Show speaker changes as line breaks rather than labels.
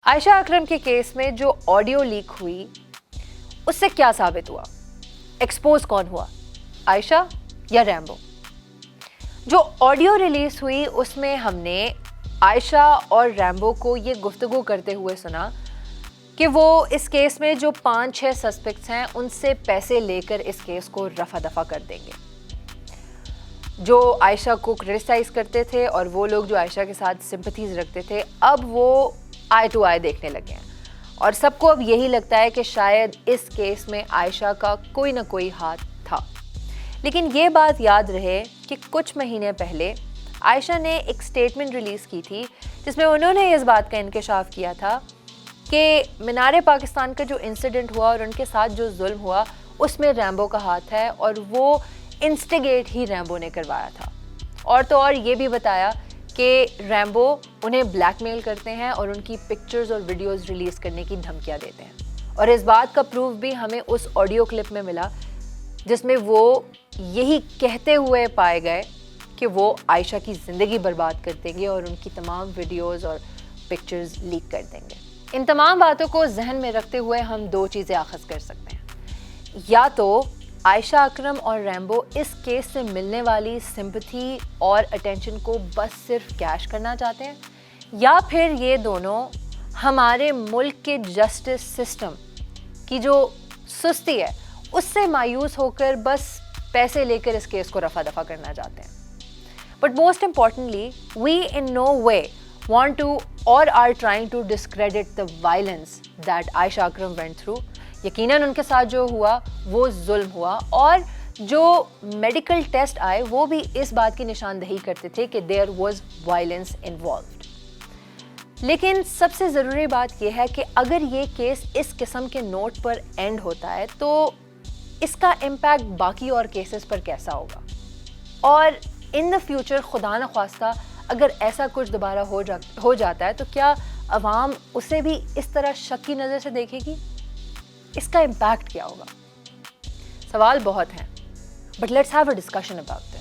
عائشہ اکرم کے کیس میں جو آڈیو لیک ہوئی اس سے کیا ثابت ہوا؟ ایکسپوز کون ہوا، عائشہ یا ریمبو؟ جو آڈیو ریلیز ہوئی اس میں ہم نے عائشہ اور ریمبو کو یہ گفتگو کرتے ہوئے سنا کہ وہ اس کیس میں جو 5-6 سسپیکٹس ہیں ان سے پیسے لے کر اس کیس کو رفع دفع کر دیں گے. جو عائشہ کو کرٹیسائز کرتے تھے اور وہ لوگ جو عائشہ کے ساتھ سمپتھیز رکھتے تھے اب وہ آئی ٹو آئی دیکھنے لگے ہیں اور سب کو اب یہی لگتا ہے کہ شاید اس کیس میں عائشہ کا کوئی نہ کوئی ہاتھ تھا. لیکن یہ بات یاد رہے کہ کچھ مہینے پہلے عائشہ نے ایک سٹیٹمنٹ ریلیز کی تھی جس میں انہوں نے اس بات کا انکشاف کیا تھا کہ مینار پاکستان کا جو انسیڈنٹ ہوا اور ان کے ساتھ جو ظلم ہوا اس میں ریمبو کا ہاتھ ہے اور وہ انسٹیگیٹ ہی ریمبو نے کروایا تھا. اور تو اور یہ بھی بتایا کہ ریمبو انہیں بلیک میل کرتے ہیں اور ان کی پکچرز اور ویڈیوز ریلیز کرنے کی دھمکیاں دیتے ہیں. اور اس بات کا پروف بھی ہمیں اس آڈیو کلپ میں ملا جس میں وہ یہی کہتے ہوئے پائے گئے کہ وہ عائشہ کی زندگی برباد کر دیں گے اور ان کی تمام ویڈیوز اور پکچرز لیک کر دیں گے. ان تمام باتوں کو ذہن میں رکھتے ہوئے ہم دو چیزیں اخذ کر سکتے ہیں، یا تو عائشہ اکرم اور ریمبو اس کیس سے ملنے والی سمپتھی اور اٹینشن کو بس صرف کیش کرنا چاہتے ہیں، یا پھر یہ دونوں ہمارے ملک کے جسٹس سسٹم کی جو سستی ہے اس سے مایوس ہو کر بس پیسے لے کر اس کیس کو رفع دفع کرنا چاہتے ہیں. But most importantly we in no way want to or are trying to discredit the violence that Ayesha Akram went through. یقیناً ان کے ساتھ جو ہوا وہ ظلم ہوا اور جو میڈیکل ٹیسٹ آئے وہ بھی اس بات کی نشاندہی کرتے تھے کہ there was violence involved. لیکن سب سے ضروری بات یہ ہے کہ اگر یہ کیس اس قسم کے نوٹ پر اینڈ ہوتا ہے تو اس کا امپیکٹ باقی اور کیسز پر کیسا ہوگا، اور ان دا فیوچر خدا نخواستہ اگر ایسا کچھ دوبارہ ہو جاتا ہے تو کیا عوام اسے بھی اس طرح شک کی نظر سے دیکھے گی؟ اس کا امپیکٹ کیا ہوگا؟ سوال بہت ہیں، but let's have a discussion about this.